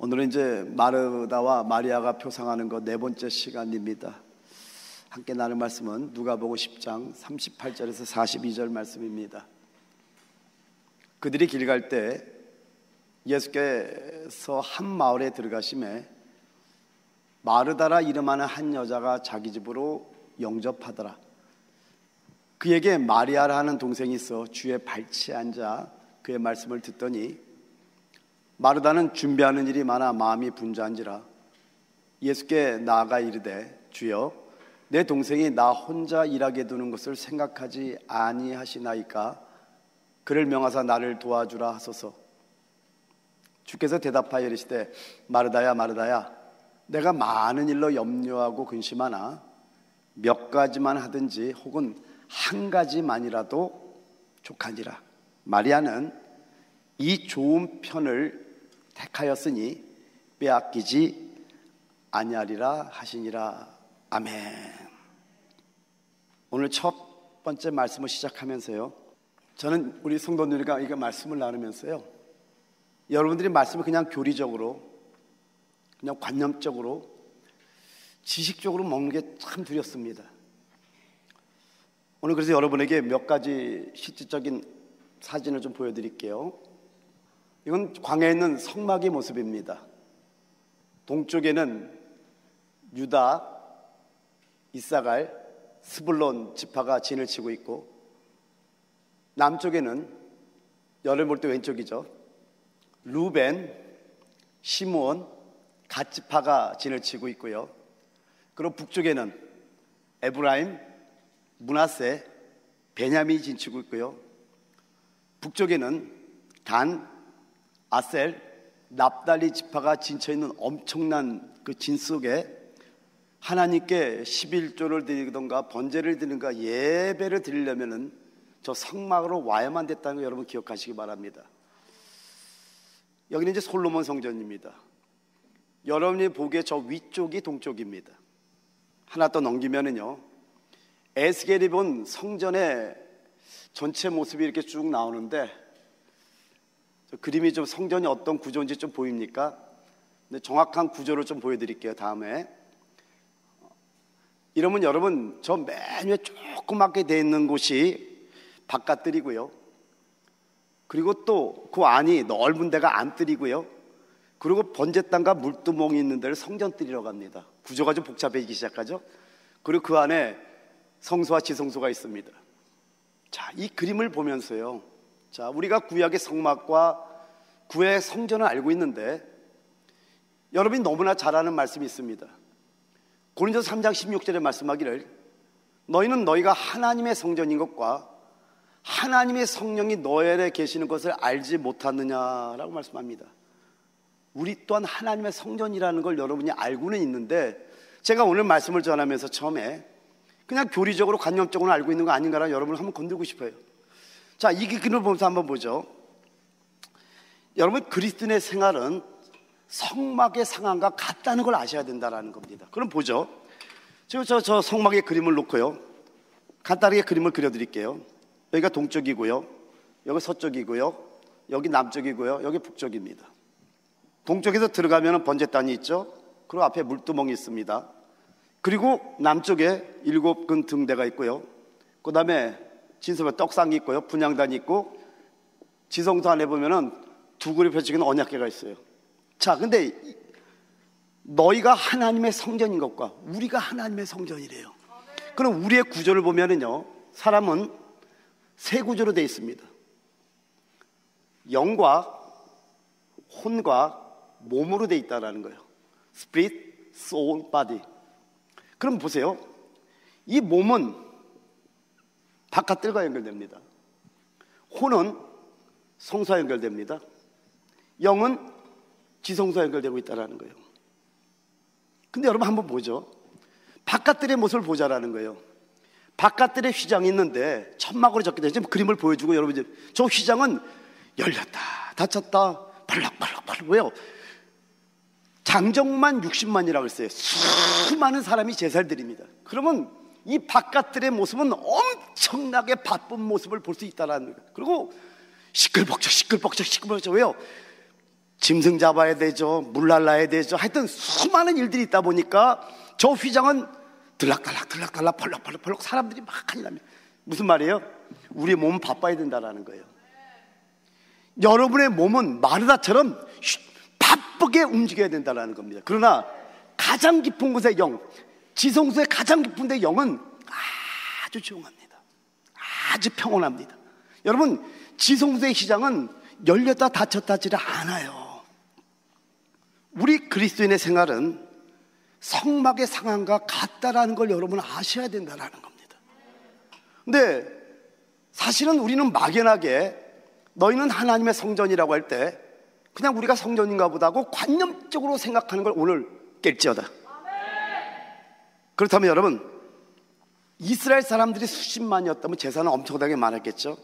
오늘은 이제 마르다와 마리아가 표상하는 것 네 번째 시간입니다. 함께 나눌 말씀은 누가복음 10장 38절에서 42절 말씀입니다. 그들이 길 갈 때 예수께서 한 마을에 들어가심에 마르다라 이름하는 한 여자가 자기 집으로 영접하더라. 그에게 마리아라 하는 동생이 있어 주의 발치에 앉아 그의 말씀을 듣더니 마르다는 준비하는 일이 많아 마음이 분주한지라 예수께 나아가 이르되 주여 내 동생이 나 혼자 일하게 두는 것을 생각하지 아니하시나이까 그를 명하사 나를 도와주라 하소서. 주께서 대답하여 이르시되 마르다야 마르다야 내가 많은 일로 염려하고 근심하나 몇 가지만 하든지 혹은 한 가지만이라도 족하니라. 마리아는 이 좋은 편을 택하였으니 빼앗기지 아니하리라 하시니라. 아멘. 오늘 첫 번째 말씀을 시작하면서요, 저는 우리 성도님들과 이 말씀을 나누면서요, 여러분들이 말씀을 그냥 교리적으로, 그냥 관념적으로, 지식적으로 먹는 게 참 두렵습니다. 오늘 그래서 여러분에게 몇 가지 실질적인 사진을 좀 보여드릴게요. 이건 광야에 있는 성막의 모습입니다. 동쪽에는 유다, 이사갈, 스불론 지파가 진을 치고 있고, 남쪽에는 열을 볼 때 왼쪽이죠, 루벤, 시므온, 갓 지파가 진을 치고 있고요. 그리고 북쪽에는 에브라임, 므낫세, 베냐민이 진치고 있고요. 북쪽에는 단, 아셀, 납달리 지파가 진쳐있는 엄청난 그 진 속에 하나님께 11조를 드리던가 번제를 드리던가 예배를 드리려면은 저 성막으로 와야만 됐다는 거 여러분 기억하시기 바랍니다. 여기는 이제 솔로몬 성전입니다. 여러분이 보기에 저 위쪽이 동쪽입니다. 하나 더 넘기면은요, 에스겔이 본 성전의 전체 모습이 이렇게 쭉 나오는데, 그림이 좀 성전이 어떤 구조인지 좀 보입니까? 근데 정확한 구조를 좀 보여드릴게요, 다음에. 이러면 여러분, 저 맨 위에 조그맣게 되어 있는 곳이 바깥들이고요. 그리고 또 그 안이 넓은 데가 안뜰이고요. 그리고 번제땅과 물두멍이 있는 데를 성전뜰이라고 합니다. 구조가 좀 복잡해지기 시작하죠. 그리고 그 안에 성소와 지성소가 있습니다. 자, 이 그림을 보면서요, 자, 우리가 구약의 성막과 구약의 성전을 알고 있는데, 여러분이 너무나 잘 아는 말씀이 있습니다. 고린도서 3장 16절에 말씀하기를 너희는 너희가 하나님의 성전인 것과 하나님의 성령이 너희 안에 계시는 것을 알지 못하느냐라고 말씀합니다. 우리 또한 하나님의 성전이라는 걸 여러분이 알고는 있는데, 제가 오늘 말씀을 전하면서 처음에 그냥 교리적으로 관념적으로 알고 있는 거 아닌가라고 여러분을 한번 건들고 싶어요. 자, 이 그림을 보면서 한번 보죠. 여러분, 그리스도인의 생활은 성막의 상황과 같다는 걸 아셔야 된다는 겁니다. 그럼 보죠. 지금 저 성막의 그림을 놓고요, 간단하게 그림을 그려드릴게요. 여기가 동쪽이고요, 여기 서쪽이고요, 여기 남쪽이고요, 여기 북쪽입니다. 동쪽에서 들어가면 번제단이 있죠. 그리고 앞에 물두멍이 있습니다. 그리고 남쪽에 7근 등대가 있고요. 그 다음에 진섭에 떡상이 있고요, 분향단이 있고, 지성소 안에 보면은 두 그릇 펼치기는 언약궤가 있어요. 자, 근데 너희가 하나님의 성전인 것과 우리가 하나님의 성전이래요. 그럼 우리의 구조를 보면은요, 사람은 세 구조로 되어 있습니다. 영과 혼과 몸으로 되어 있다는 거예요. Spirit, Soul, Body. 그럼 보세요. 이 몸은 바깥들과 연결됩니다. 혼은 성소와 연결됩니다. 영은 지성소와 연결되고 있다는 거예요. 근데 여러분 한번 보죠. 바깥들의 모습을 보자라는 거예요. 바깥들의 휘장이 있는데 천막으로 적게 지금 그림을 보여주고, 여러분 저 휘장은 열렸다 닫혔다 팔락팔락. 왜요? 장정만 60만이라고 했어요. 수많은 사람이 제사를 드립니다. 그러면 이 바깥들의 모습은 엄청나게 바쁜 모습을 볼 수 있다는 거예요. 그리고 시끌벅적. 왜요? 짐승 잡아야 되죠, 물 날라야 되죠. 하여튼 수많은 일들이 있다 보니까 저 휘장은 들락달락 펄럭펄럭 사람들이 막 하니 납니다. 무슨 말이에요? 우리 몸은 바빠야 된다는 거예요. 여러분의 몸은 마르다처럼 바쁘게 움직여야 된다는 겁니다. 그러나 가장 깊은 곳의 영, 지성소의 가장 깊은 데 영은 아주 조용합니다. 아주 평온합니다. 여러분, 지성소의 시장은 열렸다 닫혔다 하지를 않아요. 우리 그리스도인의 생활은 성막의 상황과 같다라는 걸 여러분 아셔야 된다는 겁니다. 근데 사실은 우리는 막연하게 너희는 하나님의 성전이라고 할 때 그냥 우리가 성전인가 보다 하고 관념적으로 생각하는 걸 오늘 깰지어다. 그렇다면 여러분, 이스라엘 사람들이 수십만이었다면 제사는 엄청나게 많았겠죠.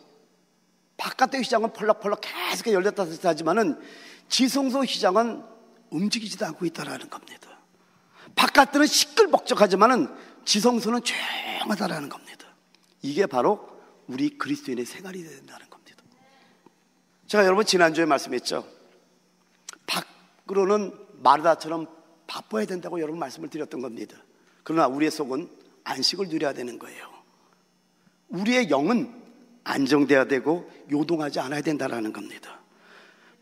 바깥의 휘장은 펄럭펄럭 계속 열렸다 닫혔다 하지만은 지성소 휘장은 움직이지도 않고 있다는 겁니다. 바깥들은 시끌벅적하지만은 지성소는 조용하다는 겁니다. 이게 바로 우리 그리스도인의 생활이 된다는 겁니다. 제가 여러분 지난주에 말씀했죠. 밖으로는 마르다처럼 바빠야 된다고 여러분 말씀을 드렸던 겁니다. 그러나 우리의 속은 안식을 누려야 되는 거예요. 우리의 영은 안정돼야 되고 요동하지 않아야 된다는 겁니다.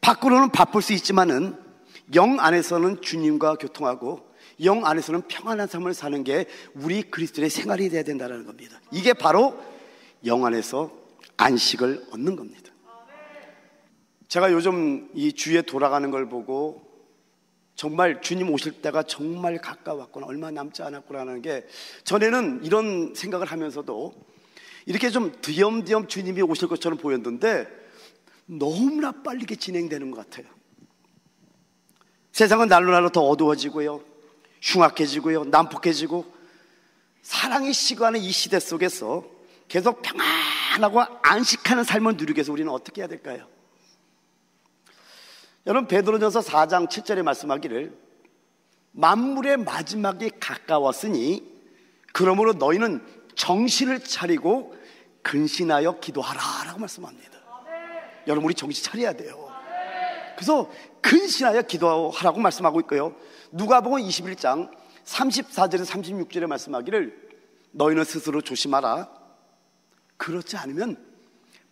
밖으로는 바쁠 수 있지만은 영 안에서는 주님과 교통하고 영 안에서는 평안한 삶을 사는 게 우리 그리스도의 생활이 돼야 된다는 겁니다. 이게 바로 영 안에서 안식을 얻는 겁니다. 제가 요즘 이 주위에 돌아가는 걸 보고 정말 주님 오실 때가 정말 가까웠구나, 얼마 남지 않았구나라는 게, 전에는 이런 생각을 하면서도 이렇게 좀 뒤엄뒤엄 주님이 오실 것처럼 보였는데 너무나 빨리 진행되는 것 같아요. 세상은 날로 날로 더 어두워지고요, 흉악해지고요, 난폭해지고, 사랑이 시간의 이 시대 속에서 계속 평안하고 안식하는 삶을 누리기 위해서 우리는 어떻게 해야 될까요? 여러분, 베드로전서 4장 7절에 말씀하기를 만물의 마지막이 가까웠으니 그러므로 너희는 정신을 차리고 근신하여 기도하라 라고 말씀합니다. 여러분, 우리 정신 차려야 돼요. 그래서 근신하여 기도하라고 말씀하고 있고요, 누가복음 21장 34절에서 36절에 말씀하기를 너희는 스스로 조심하라. 그렇지 않으면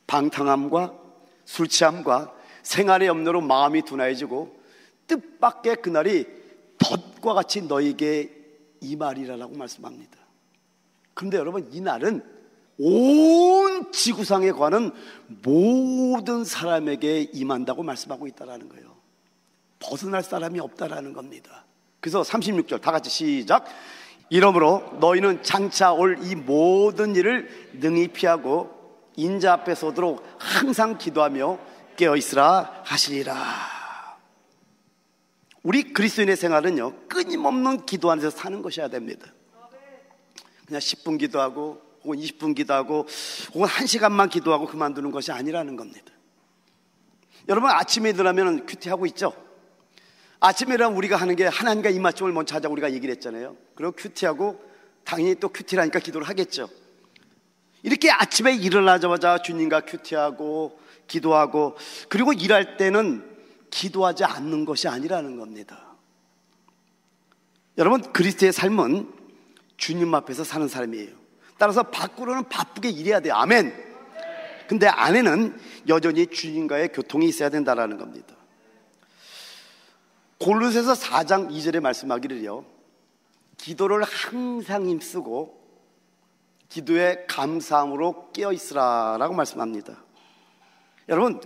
방탕함과 술취함과 생활의 염려로 마음이 둔하여지고 뜻밖의 그날이 덫과 같이 너희에게 임하리라라고 말씀합니다. 그런데 여러분, 이 날은 온 지구상에 관한 모든 사람에게 임한다고 말씀하고 있다는 거예요. 벗어날 사람이 없다라는 겁니다. 그래서 36절 다 같이 시작. 이러므로 너희는 장차 올 이 모든 일을 능히 피하고 인자 앞에 서도록 항상 기도하며 깨어있으라 하시리라. 우리 그리스도인의 생활은요, 끊임없는 기도 안에서 사는 것이어야 됩니다. 그냥 10분 기도하고 혹은 20분 기도하고 혹은 1시간만 기도하고 그만두는 것이 아니라는 겁니다. 여러분, 아침에 일어나면 큐티하고 있죠? 아침에 일어나면 우리가 하는 게 하나님과 이맞춤을 먼저 하자고 우리가 얘기를 했잖아요. 그리고 큐티하고 당연히 또 큐티라니까 기도를 하겠죠. 이렇게 아침에 일어나자마자 주님과 큐티하고 기도하고, 그리고 일할 때는 기도하지 않는 것이 아니라는 겁니다. 여러분, 그리스도의 삶은 주님 앞에서 사는 삶이에요. 따라서 밖으로는 바쁘게 일해야 돼요. 아멘. 근데 안에는 여전히 주님과의 교통이 있어야 된다는 겁니다. 골로새서 4장 2절에 말씀하기를요, 기도를 항상 힘쓰고 기도에 감사함으로 깨어있으라 라고 말씀합니다. 여러분,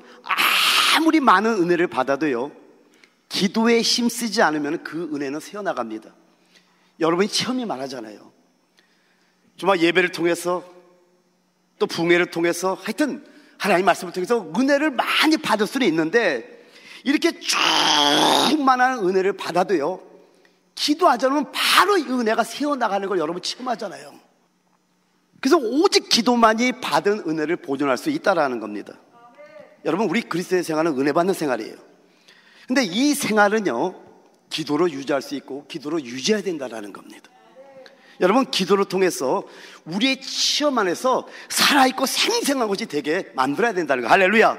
아무리 많은 은혜를 받아도요, 기도에 힘쓰지 않으면 그 은혜는 새어나갑니다. 여러분이 체험이 말하잖아요. 정말 예배를 통해서 또 붕회를 통해서 하여튼 하나님 말씀을 통해서 은혜를 많이 받을 수는 있는데, 이렇게 충만한 은혜를 받아도요, 기도하지 않으면 바로 이 은혜가 새어나가는 걸 여러분 체험하잖아요. 그래서 오직 기도만이 받은 은혜를 보존할 수 있다는 겁니다. 여러분, 우리 그리스도의 생활은 은혜 받는 생활이에요. 근데 이 생활은요, 기도로 유지할 수 있고 기도로 유지해야 된다는 겁니다. 여러분, 기도를 통해서 우리의 체험 안에서 살아있고 생생한 것이 되게 만들어야 된다는 거예요. 할렐루야.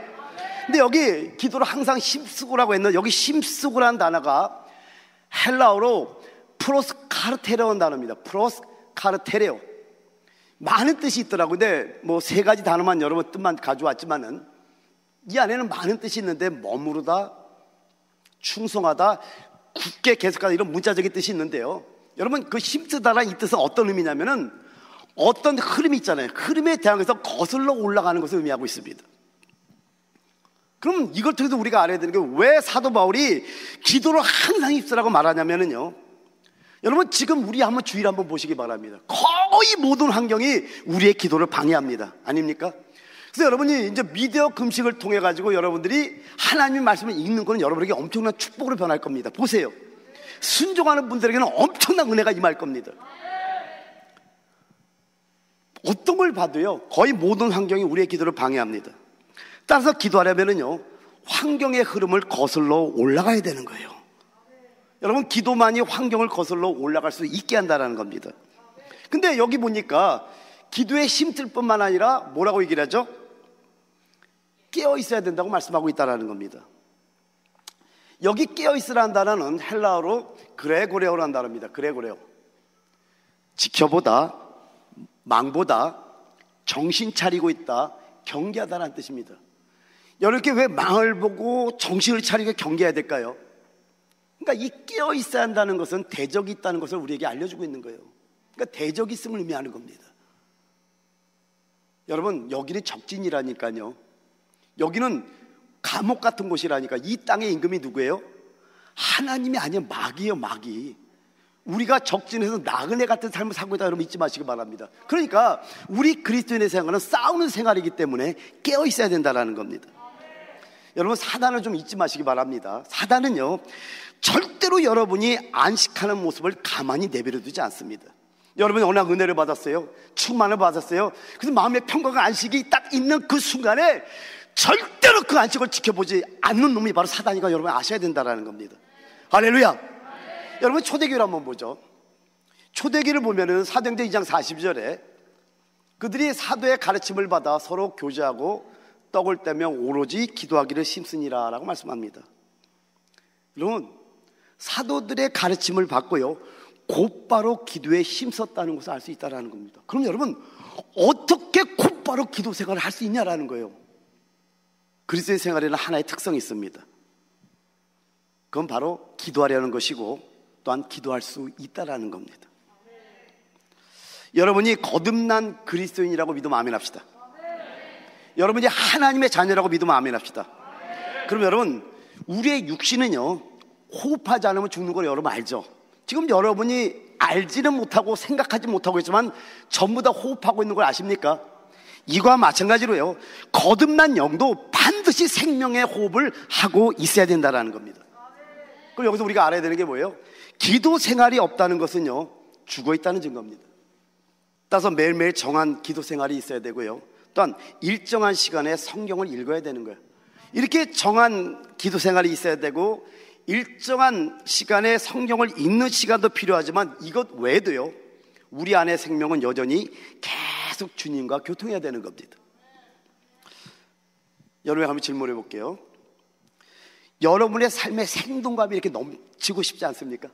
근데 여기 기도를 항상 힘쓰고라고 했는데, 여기 힘쓰고라는 단어가 헬라어로 프로스카르테레오라는 단어입니다. 프로스카르테레오. 많은 뜻이 있더라고요. 근데 뭐 세 가지 단어만 여러분 뜻만 가져왔지만은 이 안에는 많은 뜻이 있는데, 머무르다, 충성하다, 굳게 계속하다, 이런 문자적인 뜻이 있는데요, 여러분 그 힘쓰다라는 이 뜻은 어떤 의미냐면은 어떤 흐름이 있잖아요. 흐름에 대항해서 거슬러 올라가는 것을 의미하고 있습니다. 그럼 이걸 통해서 우리가 알아야 되는 게, 왜 사도 바울이 기도를 항상 힘쓰라고 말하냐면은요, 여러분 지금 우리 한번 주의를 한번 보시기 바랍니다. 거의 모든 환경이 우리의 기도를 방해합니다. 아닙니까? 그래서 여러분이 이제 미디어 금식을 통해 가지고 여러분들이 하나님의 말씀을 읽는 거는 여러분에게 엄청난 축복으로 변할 겁니다. 보세요. 순종하는 분들에게는 엄청난 은혜가 임할 겁니다. 어떤 걸 봐도요, 거의 모든 환경이 우리의 기도를 방해합니다. 따라서 기도하려면은요, 환경의 흐름을 거슬러 올라가야 되는 거예요. 여러분, 기도만이 환경을 거슬러 올라갈 수 있게 한다는 겁니다. 근데 여기 보니까 기도에 힘쓸 뿐만 아니라 뭐라고 얘기를 하죠? 깨어 있어야 된다고 말씀하고 있다는 겁니다. 여기 깨어 있으라는 단어는 헬라어로 그레고레오라는 단어입니다. 그레고레오. 지켜보다, 망보다, 정신 차리고 있다, 경계하다라는 뜻입니다. 이렇게 왜 망을 보고 정신을 차리고 경계해야 될까요? 그러니까 이 깨어 있어야 한다는 것은 대적이 있다는 것을 우리에게 알려주고 있는 거예요. 그러니까 대적이 있음을 의미하는 겁니다. 여러분, 여기는 적진이라니까요. 여기는 감옥 같은 곳이라니까. 이 땅의 임금이 누구예요? 하나님이 아니라 마귀예요, 마귀. 우리가 적진에서 나그네 같은 삶을 살고 있다, 여러분 잊지 마시기 바랍니다. 그러니까 우리 그리스도인의 생활은 싸우는 생활이기 때문에 깨어 있어야 된다는 겁니다. 여러분, 사단을 좀 잊지 마시기 바랍니다. 사단은요, 절대로 여러분이 안식하는 모습을 가만히 내버려 두지 않습니다. 여러분이 워낙 은혜를 받았어요, 충만을 받았어요. 그래서 마음의 평강과 안식이 딱 있는 그 순간에 절대로 그 안식을 지켜보지 않는 놈이 바로 사단이가 여러분 아셔야 된다는 겁니다. 할렐루야. 여러분, 초대교회를 한번 보죠. 초대교회를 보면은 사도행전 2장 40절에 그들이 사도의 가르침을 받아 서로 교제하고 떡을 떼며 오로지 기도하기를 힘쓰니라 라고 말씀합니다. 여러분, 사도들의 가르침을 받고요, 곧바로 기도에 힘썼다는 것을 알 수 있다는 겁니다. 그럼 여러분, 어떻게 곧바로 기도 생활을 할 수 있냐라는 거예요. 그리스도의 생활에는 하나의 특성이 있습니다. 그건 바로 기도하려는 것이고, 또한 기도할 수 있다라는 겁니다. 여러분이 거듭난 그리스도인이라고 믿으면 아멘 합시다. 여러분이 하나님의 자녀라고 믿으면 아멘 합시다. 그럼 여러분, 우리의 육신은요, 호흡하지 않으면 죽는 걸 여러분 알죠? 지금 여러분이 알지는 못하고 생각하지 못하고 있지만 전부 다 호흡하고 있는 걸 아십니까? 이거와 마찬가지로요, 거듭난 영도 반드시 생명의 호흡을 하고 있어야 된다는 겁니다. 그럼 여기서 우리가 알아야 되는 게 뭐예요? 기도 생활이 없다는 것은요, 죽어 있다는 증거입니다. 따라서 매일매일 정한 기도 생활이 있어야 되고요, 또한 일정한 시간에 성경을 읽어야 되는 거예요. 이렇게 정한 기도 생활이 있어야 되고 일정한 시간에 성경을 읽는 시간도 필요하지만 이것 외에도요, 우리 안의 생명은 여전히 계속 주님과 교통해야 되는 겁니다. 여러분에게 한번 질문해 볼게요. 여러분의 삶의 생동감이 이렇게 넘치고 싶지 않습니까?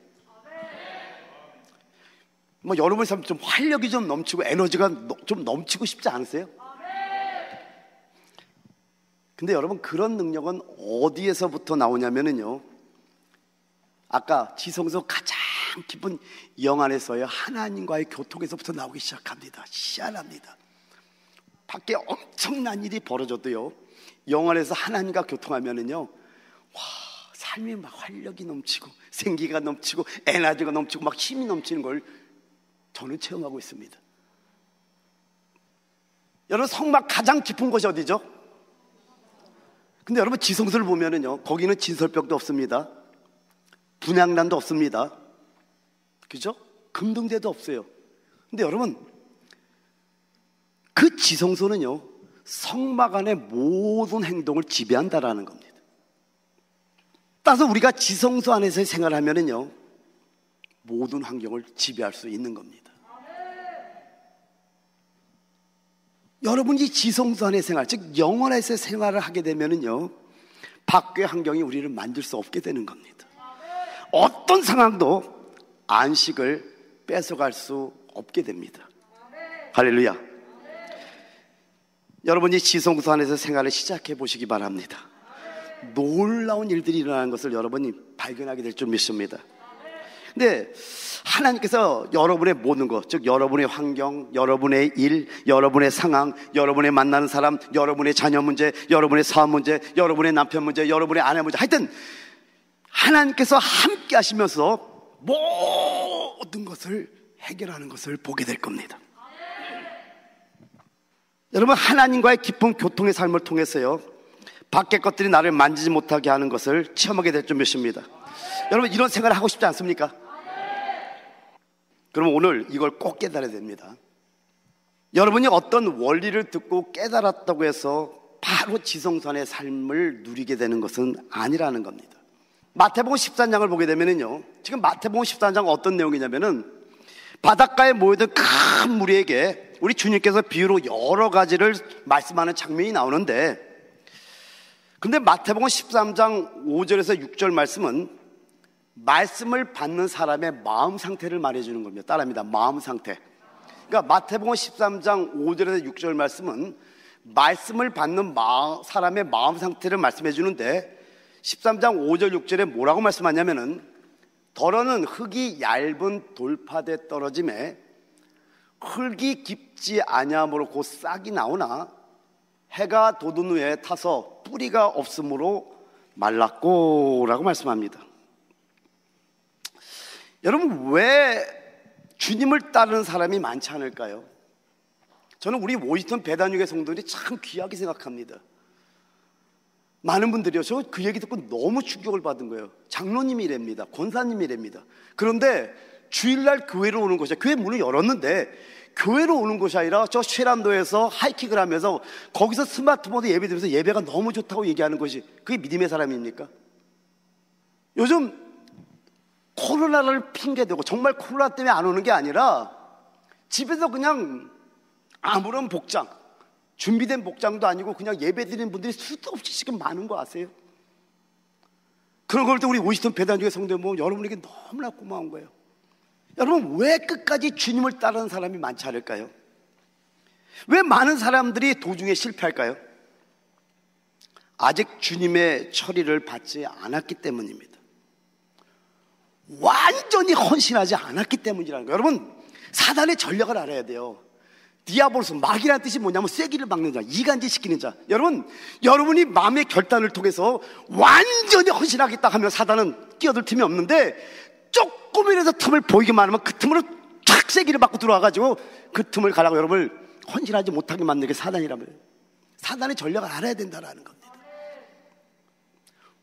뭐 여러분의 삶 좀 활력이 좀 넘치고 에너지가 좀 넘치고 싶지 않으세요? 근데 여러분, 그런 능력은 어디에서부터 나오냐면은요, 아까 지성소 가장 깊은 영 안에서요, 하나님과의 교통에서부터 나오기 시작합니다. 희한합니다. 밖에 엄청난 일이 벌어져도요, 영 안에서 하나님과 교통하면은요, 와, 삶이 막 활력이 넘치고 생기가 넘치고 에너지가 넘치고 막 힘이 넘치는 걸 저는 체험하고 있습니다. 여러분, 성막 가장 깊은 곳이 어디죠? 근데 여러분, 지성소를 보면은요, 거기는 진설벽도 없습니다. 분향단도 없습니다. 그죠? 금등대도 없어요. 근데 여러분, 그 지성소는요, 성막 안의 모든 행동을 지배한다라는 겁니다. 따라서 우리가 지성소 안에서 생활하면은요, 모든 환경을 지배할 수 있는 겁니다. 여러분이 지성소 안에 생활, 즉 영원에서 생활을 하게 되면은요, 밖의 환경이 우리를 만질 수 없게 되는 겁니다. 어떤 상황도 안식을 뺏어갈 수 없게 됩니다. 할렐루야. 여러분이 지성소 안에서 생활을 시작해 보시기 바랍니다. 놀라운 일들이 일어나는 것을 여러분이 발견하게 될 줄 믿습니다. 근데 하나님께서 여러분의 모든 것, 즉 여러분의 환경, 여러분의 일, 여러분의 상황, 여러분의 만나는 사람, 여러분의 자녀 문제, 여러분의 사업 문제, 여러분의 남편 문제, 여러분의 아내 문제, 하여튼 하나님께서 함께 하시면서 모든 것을 해결하는 것을 보게 될 겁니다. 여러분, 하나님과의 깊은 교통의 삶을 통해서요, 밖의 것들이 나를 만지지 못하게 하는 것을 체험하게 될 줄 믿습니다. 여러분, 이런 생각을 하고 싶지 않습니까? 그러면 오늘 이걸 꼭 깨달아야 됩니다. 여러분이 어떤 원리를 듣고 깨달았다고 해서 바로 지성선의 삶을 누리게 되는 것은 아니라는 겁니다. 마태복음 13장을 보게 되면요, 지금 마태복음 13장 어떤 내용이냐면은 바닷가에 모여든 큰 무리에게 우리 주님께서 비유로 여러 가지를 말씀하는 장면이 나오는데, 근데 마태복음 13장 5절에서 6절 말씀은 말씀을 받는 사람의 마음 상태를 말해주는 겁니다. 따라합니다. 마음 상태. 그러니까 마태복음 13장 5절에서 6절 말씀은 말씀을 받는 사람의 마음 상태를 말씀해 주는데, 13장 5절 6절에 뭐라고 말씀하냐면은 더러는 흙이 얇은 돌파대 떨어짐에 흙이 깊지 아니함으로 곧 싹이 나오나 해가 돋은 후에 타서 뿌리가 없으므로 말랐고 라고 말씀합니다. 여러분, 왜 주님을 따르는 사람이 많지 않을까요? 저는 우리 워싱턴 배단육의 성도들이 참 귀하게 생각합니다. 많은 분들이요, 저 그 얘기 듣고 너무 충격을 받은 거예요. 장로님이 이랍니다. 권사님이 이랍니다. 그런데 주일날 교회로 오는 것이, 교회 문을 열었는데 교회로 오는 것이 아니라 저 쉐란도에서 하이킥을 하면서 거기서 스마트폰으로 예배 드리면서 예배가 너무 좋다고 얘기하는 것이, 그게 믿음의 사람입니까? 요즘 코로나를 핑계대고, 정말 코로나 때문에 안 오는 게 아니라 집에서 그냥 아무런 복장, 준비된 복장도 아니고 그냥 예배 드리는 분들이 수도 없이 지금 많은 거 아세요? 그런 걸 때 우리 워싱턴 배단교회 성도 보면 여러분에게 너무나 고마운 거예요. 여러분, 왜 끝까지 주님을 따르는 사람이 많지 않을까요? 왜 많은 사람들이 도중에 실패할까요? 아직 주님의 처리를 받지 않았기 때문입니다. 완전히 헌신하지 않았기 때문이라는 거예요. 여러분, 사단의 전략을 알아야 돼요. 디아볼로스, 마귀라는 뜻이 뭐냐면 쐐기를 박는 자, 이간질 시키는 자. 여러분이 마음의 결단을 통해서 완전히 헌신하겠다 하면 사단은 끼어들 틈이 없는데, 조금이라도 틈을 보이기만 하면 그 틈으로 쫙 쐐기를 받고 들어와가지고 그 틈을 가라고 여러분을 헌신하지 못하게 만드는 게 사단이라면, 사단의 전략을 알아야 된다는 겁니다.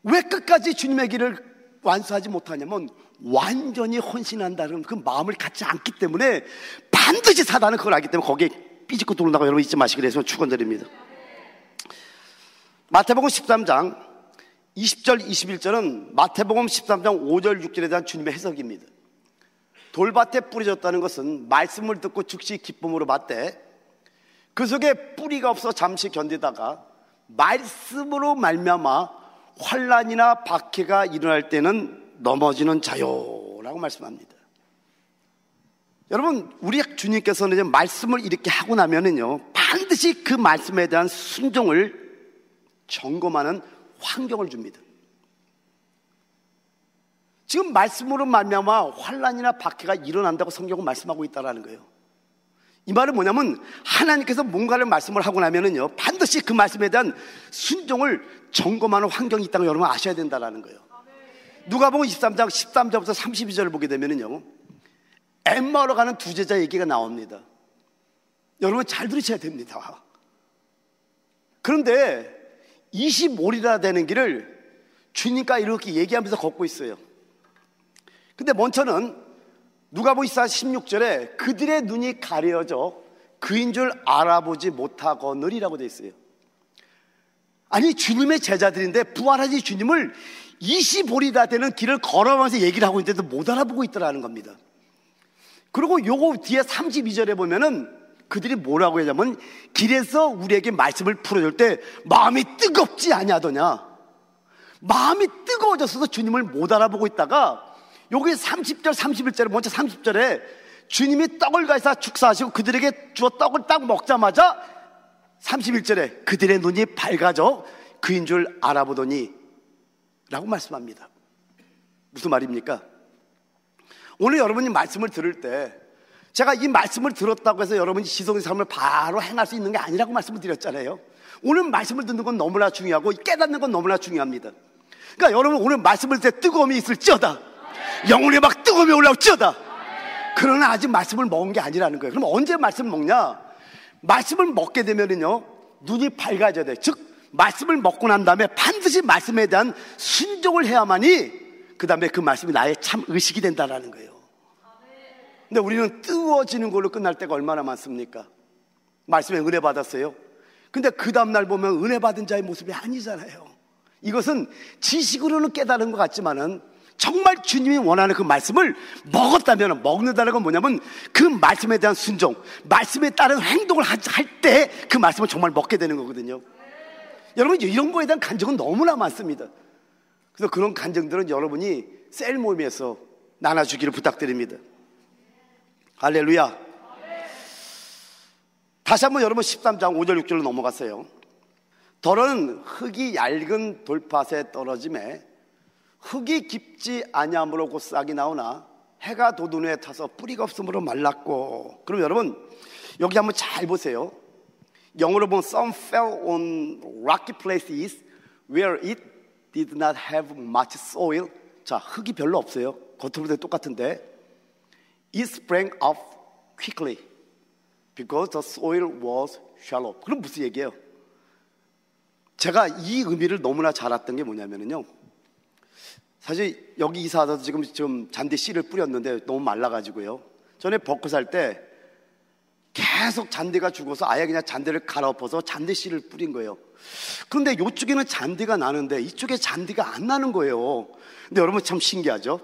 왜 끝까지 주님의 길을 완수하지 못하냐면 완전히 헌신한다는 그 마음을 갖지 않기 때문에, 반드시 사단은 그걸 알기 때문에 거기에 삐집고 들어온다고 여러분 잊지 마시기를 해서 축원드립니다. 마태복음 13장 20절 21절은 마태복음 13장 5절 6절에 대한 주님의 해석입니다. 돌밭에 뿌려졌다는 것은 말씀을 듣고 즉시 기쁨으로 받되 그 속에 뿌리가 없어 잠시 견디다가 말씀으로 말미암아 환난이나 박해가 일어날 때는 넘어지는 자요라고 말씀합니다. 여러분, 우리 주님께서는 이제 말씀을 이렇게 하고 나면은요, 반드시 그 말씀에 대한 순종을 점검하는 환경을 줍니다. 지금 말씀으로 말미암아 환난이나 박해가 일어난다고 성경은 말씀하고 있다라는 거예요. 이 말은 뭐냐면 하나님께서 뭔가를 말씀을 하고 나면은요, 반드시 그 말씀에 대한 순종을 점검하는 환경이 있다는 걸 여러분 아셔야 된다라는 거예요. 누가복음 23장 13절부터 32절을 보게 되면은요, 엠마오로 가는 두 제자 얘기가 나옵니다. 여러분 잘 들으셔야 됩니다. 그런데 25리라 되는 길을 주님과 이렇게 얘기하면서 걷고 있어요. 근데 먼저는 누가복음 24장 16절에 그들의 눈이 가려져 그인 줄 알아보지 못하거늘이라고 되어 있어요. 아니, 주님의 제자들인데 부활하신 주님을 25리라 되는 길을 걸어가면서 얘기를 하고 있는데도 못 알아보고 있더라는 겁니다. 그리고 요거 뒤에 32절에 보면은 그들이 뭐라고 하냐면 길에서 우리에게 말씀을 풀어줄 때 마음이 뜨겁지 아니하더냐, 마음이 뜨거워졌어서 주님을 못 알아보고 있다가 여기 30절 31절에 먼저 30절에 주님이 떡을 가져다 축사하시고 그들에게 주어 떡을 딱 먹자마자 31절에 그들의 눈이 밝아져 그인 줄 알아보더니 라고 말씀합니다. 무슨 말입니까? 오늘 여러분이 말씀을 들을 때 제가 이 말씀을 들었다고 해서 여러분이 지성의 삶을 바로 행할 수 있는 게 아니라고 말씀을 드렸잖아요. 오늘 말씀을 듣는 건 너무나 중요하고 깨닫는 건 너무나 중요합니다. 그러니까 여러분 오늘 말씀을 듣을 때 뜨거움이 있을지어다, 영혼에 막 뜨거움이 올라올지어다. 그러나 아직 말씀을 먹은 게 아니라는 거예요. 그럼 언제 말씀을 먹냐? 말씀을 먹게 되면은요 눈이 밝아져야 돼. 즉 말씀을 먹고 난 다음에 반드시 말씀에 대한 순종을 해야만이 그 다음에 그 말씀이 나의 참 의식이 된다라는 거예요. 근데 우리는 뜨거워지는 걸로 끝날 때가 얼마나 많습니까? 말씀에 은혜 받았어요. 근데 그 다음날 보면 은혜 받은 자의 모습이 아니잖아요. 이것은 지식으로는 깨달은 것 같지만은 정말 주님이 원하는 그 말씀을 먹었다면, 먹는다는 건 뭐냐면 그 말씀에 대한 순종, 말씀에 따른 행동을 할 때 그 말씀을 정말 먹게 되는 거거든요. 여러분 이런 거에 대한 간증은 너무나 많습니다. 그래서 그런 간증들은 여러분이 셀 모임에서 나눠주기를 부탁드립니다. 할렐루야. 다시 한번 여러분 13장 5절 6절로 넘어갔어요. 덜은 흙이 얇은 돌밭에 떨어짐에 흙이 깊지 아니함으로 곧 싹이 나오나 해가 돋은 후에 타서 뿌리가 없으므로 말랐고. 그럼 여러분 여기 한번 잘 보세요. 영어로 보면 some fell on rocky places where it did not have much soil. 자, 흙이 별로 없어요. 겉으로 보면 똑같은데 it sprang up quickly because the soil was shallow. 그럼 무슨 얘기예요? 제가 이 의미를 너무나 잘 알았던 게 뭐냐면요, 사실 여기 이사하다 지금 잔디 씨를 뿌렸는데 너무 말라가지고요, 전에 벚꽃 살 때 계속 잔디가 죽어서 아예 그냥 잔디를 갈아엎어서 잔디 씨를 뿌린 거예요. 그런데 이쪽에는 잔디가 나는데 이쪽에 잔디가 안 나는 거예요. 근데 여러분 참 신기하죠?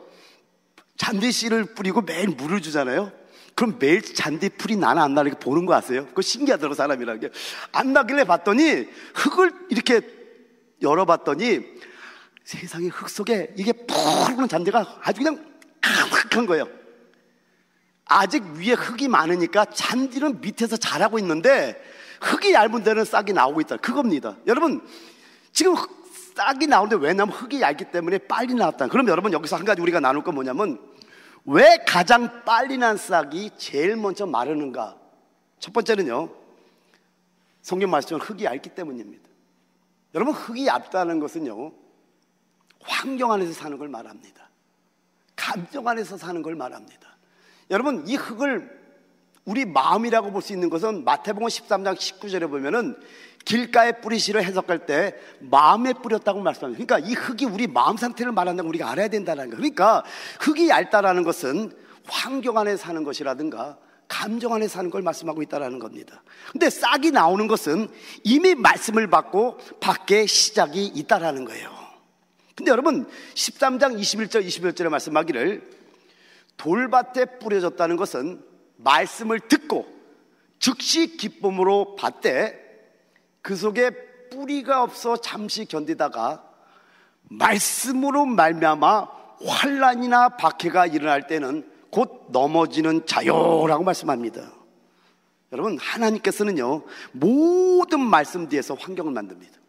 잔디 씨를 뿌리고 매일 물을 주잖아요. 그럼 매일 잔디 풀이 나나 안 나나 이렇게 보는 거 아세요? 그거 신기하더라고, 사람이라는 게. 안 나길래 봤더니 흙을 이렇게 열어봤더니 세상에 흙 속에 이게 푸른 잔디가 아주 그냥 가득한 거예요. 아직 위에 흙이 많으니까 잔디는 밑에서 자라고 있는데 흙이 얇은 데는 싹이 나오고 있다, 그겁니다. 여러분 지금 싹이 나오는데 왜냐면 흙이 얇기 때문에 빨리 나왔다. 그럼 여러분 여기서 한 가지 우리가 나눌 건 뭐냐면 왜 가장 빨리 난 싹이 제일 먼저 마르는가? 첫 번째는요, 성경 말씀은 흙이 얇기 때문입니다. 여러분 흙이 얇다는 것은요 환경 안에서 사는 걸 말합니다. 감정 안에서 사는 걸 말합니다. 여러분 이 흙을 우리 마음이라고 볼 수 있는 것은 마태복음 13장 19절에 보면은 길가에 뿌리시를 해석할 때 마음에 뿌렸다고 말씀합니다. 그러니까 이 흙이 우리 마음 상태를 말한다는 걸 우리가 알아야 된다는 거예요. 그러니까 흙이 얇다라는 것은 환경 안에 사는 것이라든가 감정 안에 사는 걸 말씀하고 있다는 겁니다. 근데 싹이 나오는 것은 이미 말씀을 받고 밖에 시작이 있다는 거예요. 근데 여러분 13장 21절 21절에 말씀하기를 돌밭에 뿌려졌다는 것은 말씀을 듣고 즉시 기쁨으로 받되 그 속에 뿌리가 없어 잠시 견디다가 말씀으로 말미암아 환난이나 박해가 일어날 때는 곧 넘어지는 자요라고 말씀합니다. 여러분 하나님께서는요 모든 말씀 뒤에서 환경을 만듭니다.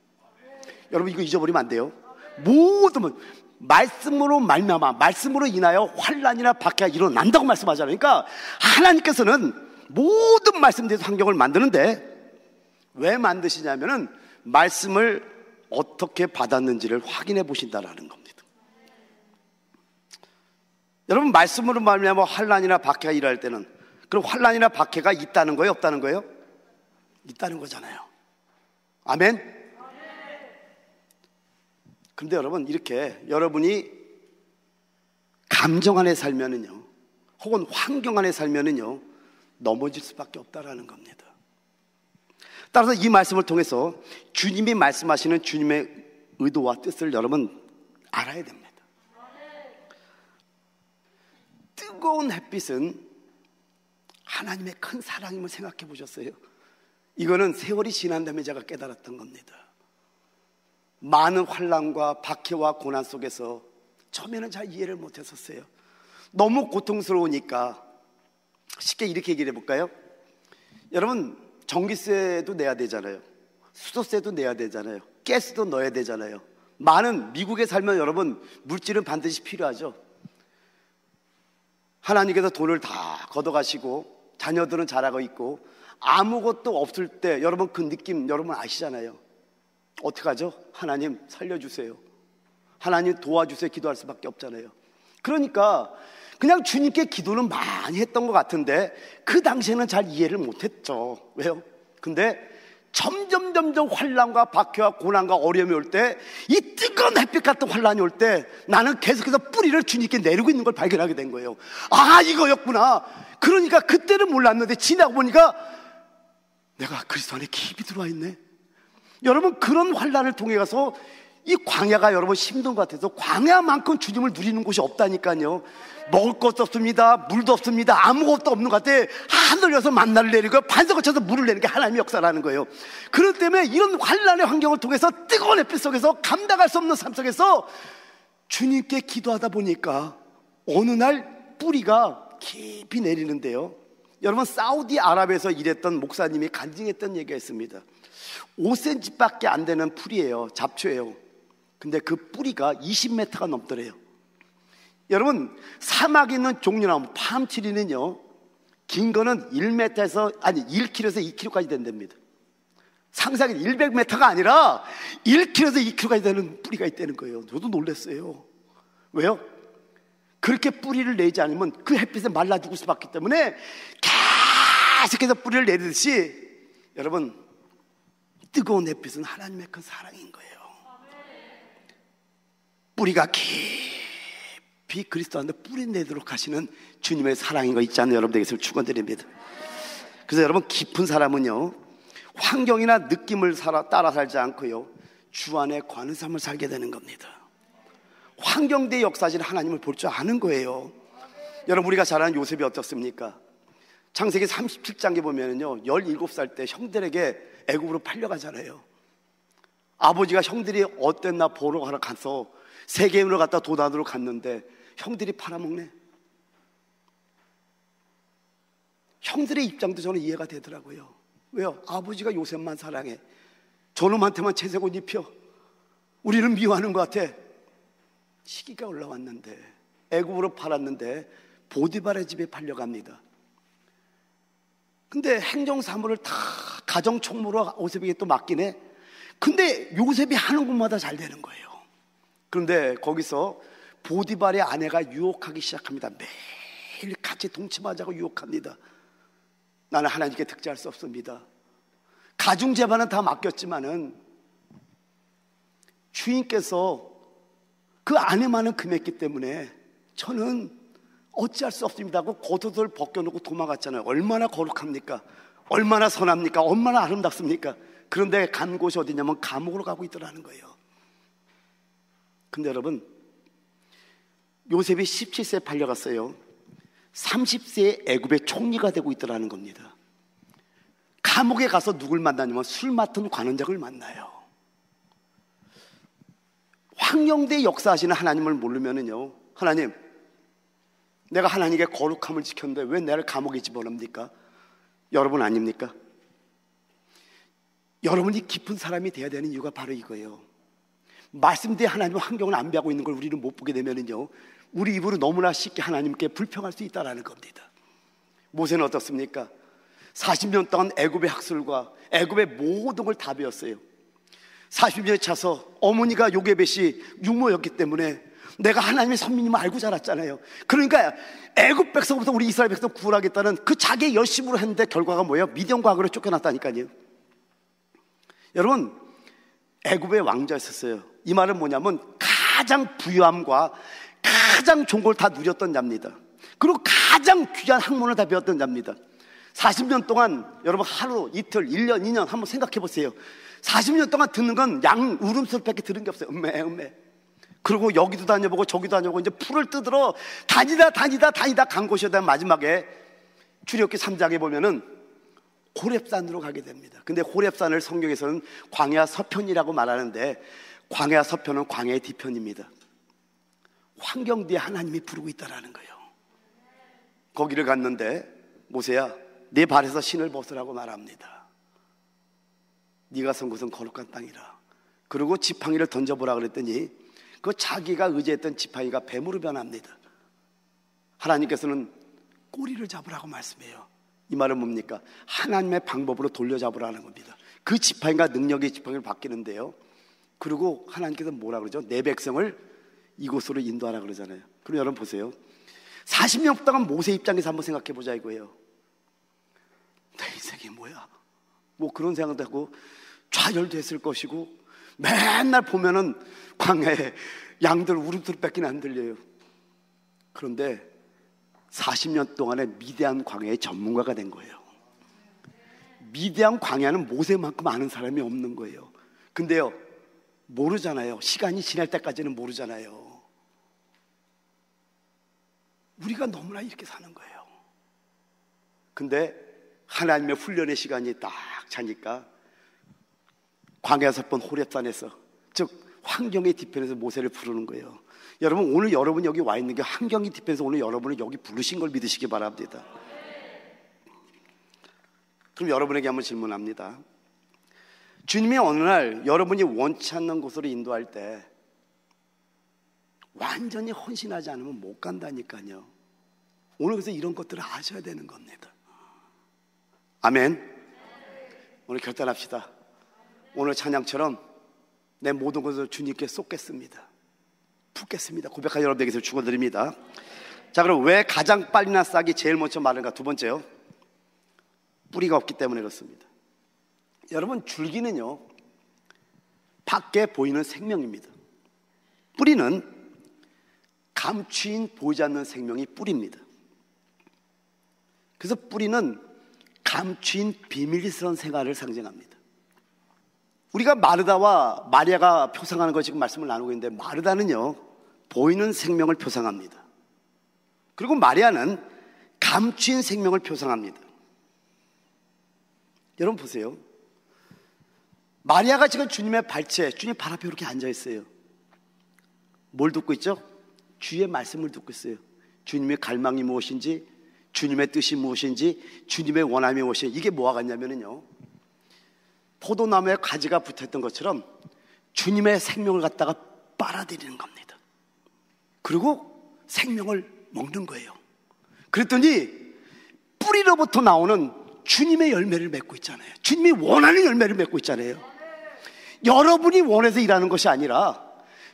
여러분 이거 잊어버리면 안 돼요. 모든 말씀으로 말미암아, 말씀으로 인하여 환난이나 박해가 일어난다고 말씀하잖아요. 그러니까 하나님께서는 모든 말씀 뒤에서 환경을 만드는데 왜 만드시냐면은 말씀을 어떻게 받았는지를 확인해 보신다라는 겁니다. 여러분 말씀으로 말미암아 환난이나 박해가 일어날 때는, 그럼 환난이나 박해가 있다는 거예요, 없다는 거예요? 있다는 거잖아요. 아멘. 근데 여러분 이렇게 여러분이 감정 안에 살면은요, 혹은 환경 안에 살면은요 넘어질 수밖에 없다라는 겁니다. 따라서 이 말씀을 통해서 주님이 말씀하시는 주님의 의도와 뜻을 여러분 알아야 됩니다. 뜨거운 햇빛은 하나님의 큰 사랑임을 생각해 보셨어요? 이거는 세월이 지난 다음에 제가 깨달았던 겁니다. 많은 환난과 박해와 고난 속에서 처음에는 잘 이해를 못했었어요. 너무 고통스러우니까. 쉽게 이렇게 얘기를 해볼까요? 여러분, 전기세도 내야 되잖아요. 수도세도 내야 되잖아요. 가스도 넣어야 되잖아요. 많은 미국에 살면 여러분 물질은 반드시 필요하죠. 하나님께서 돈을 다 걷어가시고 자녀들은 자라고 있고 아무것도 없을 때 여러분 그 느낌 여러분 아시잖아요. 어떡하죠? 하나님 살려주세요, 하나님 도와주세요 기도할 수밖에 없잖아요. 그러니까 그냥 주님께 기도는 많이 했던 것 같은데 그 당시에는 잘 이해를 못했죠. 왜요? 근데 점점 환난과 박해와 고난과 어려움이 올 때, 이 뜨거운 햇빛 같은 환난이 올 때 나는 계속해서 뿌리를 주님께 내리고 있는 걸 발견하게 된 거예요. 아, 이거였구나. 그러니까 그때는 몰랐는데 지나고 보니까 내가 그리스도 안에 깊이 들어와 있네. 여러분, 그런 환난을 통해 가서 이 광야가 여러분 힘든 것 같아서, 광야만큼 주님을 누리는 곳이 없다니까요. 먹을 것도 없습니다, 물도 없습니다, 아무것도 없는 것 같아. 하늘에서 만나를 내리고 반석을 쳐서 물을 내는 게 하나님의 역사라는 거예요. 그렇기 때문에 이런 환난의 환경을 통해서 뜨거운 햇빛 속에서 감당할 수 없는 삶 속에서 주님께 기도하다 보니까 어느 날 뿌리가 깊이 내리는데요. 여러분, 사우디아라비아에서 일했던 목사님이 간증했던 얘기가 있습니다. 5cm밖에 안 되는 풀이에요. 잡초예요. 근데 그 뿌리가 20m가 넘더래요. 여러분, 사막에 있는 종려나무 팜트리는요, 긴 거는 1m에서 1km에서 2km까지 된답니다. 상상이 100m가 아니라 1km에서 2km까지 되는 뿌리가 있다는 거예요. 저도 놀랐어요. 왜요? 그렇게 뿌리를 내지 않으면 그 햇빛에 말라 죽을 수밖에 때문에 계속해서 뿌리를 내리듯이, 여러분, 뜨거운 햇빛은 하나님의 큰 사랑인 거예요. 뿌리가 깊이 그리스도 안에 뿌리 내도록 하시는 주님의 사랑인 거 있지 않나요? 여러분들에게 축원드립니다. 그래서 여러분, 깊은 사람은요, 환경이나 느낌을 따라 살지 않고요, 주 안에 거하는 삶을 살게 되는 겁니다. 환경대의 역사진 하나님을 볼 줄 아는 거예요. 여러분, 우리가 잘 아는 요셉이 어떻습니까? 창세기 37장에 보면은요, 17살 때 형들에게 애굽으로 팔려가잖아요. 아버지가 형들이 어땠나 보러 가서 세겜으로 갔다 도단으로 갔는데 형들이 팔아먹네. 형들의 입장도 저는 이해가 되더라고요. 왜요? 아버지가 요셉만 사랑해, 저놈한테만 채색 옷 입혀, 우리는 미워하는 것 같아. 시기가 올라왔는데 애굽으로 팔았는데 보디발의 집에 팔려갑니다. 근데 행정사무를 다 가정총무로 요셉에게 또 맡기네. 근데 요셉이 하는 곳마다 잘 되는 거예요. 그런데 거기서 보디발의 아내가 유혹하기 시작합니다. 매일 같이 동침하자고 유혹합니다. 나는 하나님께 득죄할 수 없습니다. 가중재반은 다 맡겼지만은 주인께서 그 아내만은 금했기 때문에 저는 어찌할 수 없습니다 하고 겉옷을 벗겨놓고 도망갔잖아요. 얼마나 거룩합니까? 얼마나 선합니까? 얼마나 아름답습니까? 그런데 간 곳이 어디냐면 감옥으로 가고 있더라는 거예요. 근데 여러분, 요셉이 17세에 팔려갔어요. 30세에 애굽의 총리가 되고 있더라는 겁니다. 감옥에 가서 누굴 만나냐면 술 맡은 관원장을 만나요. 황영대의 역사하시는 하나님을 모르면은요, 하나님, 내가 하나님께 거룩함을 지켰는데 왜 나를 감옥에 집어넣습니까? 여러분 아닙니까? 여러분이 깊은 사람이 돼야 되는 이유가 바로 이거예요. 말씀대로 하나님의 환경을 안배하고 있는 걸 우리는 못 보게 되면은요, 우리 입으로 너무나 쉽게 하나님께 불평할 수 있다는 겁니다. 모세는 어떻습니까? 40년 동안 애굽의 학술과 애굽의 모든 걸 다 배웠어요. 40년에 차서 어머니가 요게벳이 유모였기 때문에 내가 하나님의 선민임을 알고 자랐잖아요. 그러니까 애굽 백성부터 우리 이스라엘 백성 구원하겠다는 그 자기의 열심으로 했는데 결과가 뭐예요? 미디안 과거로 쫓겨났다니까요. 여러분, 애굽의 왕자였었어요. 이 말은 뭐냐면 가장 부유함과 가장 좋은 걸 다 누렸던 자입니다. 그리고 가장 귀한 학문을 다 배웠던 자입니다. 40년 동안 여러분 하루, 이틀, 1년, 2년 한번 생각해 보세요. 40년 동안 듣는 건 양 울음소리밖에 들은 게 없어요. 음메. 그리고 여기도 다녀보고 저기도 다녀보고 이제 풀을 뜯으러 다니다 간 곳이다. 마지막에 출애굽기 3장에 보면은 호렙산으로 가게 됩니다. 근데 호렙산을 성경에서는 광야 서편이라고 말하는데, 광야 서편은 광야의 뒤편입니다. 환경 뒤에 하나님이 부르고 있다라는 거예요. 거기를 갔는데 모세야, 네 발에서 신을 벗으라고 말합니다. 네가 선 곳은 거룩한 땅이라. 그리고 지팡이를 던져보라 그랬더니 그 자기가 의지했던 지팡이가 뱀으로 변합니다. 하나님께서는 꼬리를 잡으라고 말씀해요. 이 말은 뭡니까? 하나님의 방법으로 돌려잡으라는 겁니다. 그 지팡이가 능력의 지팡이로 바뀌는데요. 그리고 하나님께서 뭐라 그러죠? 내 백성을 이곳으로 인도하라 그러잖아요. 그럼 여러분 보세요. 40년 동안 모세 입장에서 한번 생각해 보자 이거예요. 내 인생이 뭐야? 뭐 그런 생각도 하고 좌절됐을 것이고, 맨날 보면은 광야에 양들 울음소리밖에 안 들려요. 그런데 40년 동안에 미디안 광야의 전문가가 된 거예요. 미디안 광야는 모세만큼 아는 사람이 없는 거예요. 근데요, 모르잖아요. 시간이 지날 때까지는 모르잖아요. 우리가 너무나 이렇게 사는 거예요. 근데 하나님의 훈련의 시간이 딱 차니까 광야에서 번 호렙산에서, 즉 환경의 뒤편에서 모세를 부르는 거예요. 여러분, 오늘 여러분 여기 와 있는 게 환경의 뒤편에서 오늘 여러분을 여기 부르신 걸 믿으시기 바랍니다. 그럼 여러분에게 한번 질문합니다. 주님이 어느 날 여러분이 원치 않는 곳으로 인도할 때 완전히 헌신하지 않으면 못 간다니까요. 오늘 그래서 이런 것들을 아셔야 되는 겁니다. 아멘. 오늘 결단합시다. 오늘 찬양처럼 내 모든 것을 주님께 쏟겠습니다. 붓겠습니다. 고백한 여러분에게서 축원드립니다. 자, 그럼 왜 가장 빨리나 싹이 제일 먼저 마른가? 두 번째요, 뿌리가 없기 때문에 그렇습니다. 여러분, 줄기는요 밖에 보이는 생명입니다. 뿌리는 감추인 보이지 않는 생명이 뿌리입니다. 그래서 뿌리는 감추인 비밀스러운 생활을 상징합니다. 우리가 마르다와 마리아가 표상하는 거 지금 말씀을 나누고 있는데, 마르다는요 보이는 생명을 표상합니다. 그리고 마리아는 감추인 생명을 표상합니다. 여러분 보세요. 마리아가 지금 주님의 발치에, 주님 발 앞에 이렇게 앉아 있어요. 뭘 듣고 있죠? 주의 말씀을 듣고 있어요. 주님의 갈망이 무엇인지, 주님의 뜻이 무엇인지, 주님의 원함이 무엇인지. 이게 뭐와 같냐면요, 포도나무에 가지가 붙어있던 것처럼 주님의 생명을 갖다가 빨아들이는 겁니다. 그리고 생명을 먹는 거예요. 그랬더니 뿌리로부터 나오는 주님의 열매를 맺고 있잖아요. 주님이 원하는 열매를 맺고 있잖아요. 여러분이 원해서 일하는 것이 아니라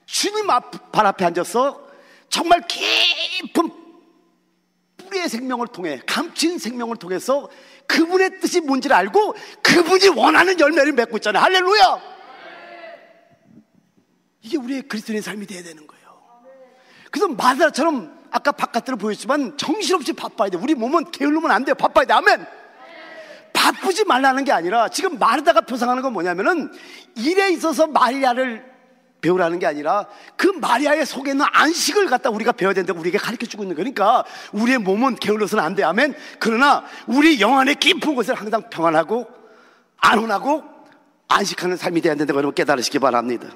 주님 발 앞에 앉아서 정말 깊은 뿌리의 생명을 통해, 감춘 생명을 통해서 그분의 뜻이 뭔지를 알고 그분이 원하는 열매를 맺고 있잖아요. 할렐루야! 이게 우리의 그리스도인의 삶이 돼야 되는 거예요. 그래서 마다처럼 아까 바깥으로 보였지만 정신없이 바빠야 돼. 우리 몸은 게을르면 안 돼요. 바빠야 돼. 아멘. 바쁘지 말라는 게 아니라, 지금 마르다가 표상하는 건 뭐냐면은 일에 있어서 마리아를 배우라는 게 아니라 그 마리아의 속에 있는 안식을 갖다 우리가 배워야 된다고 우리에게 가르쳐주고 있는 거니까, 우리의 몸은 게을러서는 안 돼. 아멘. 그러나 우리 영안의 깊은 곳을 항상 평안하고 안온하고 안식하는 삶이 돼야 된다고 여러분 깨달으시기 바랍니다.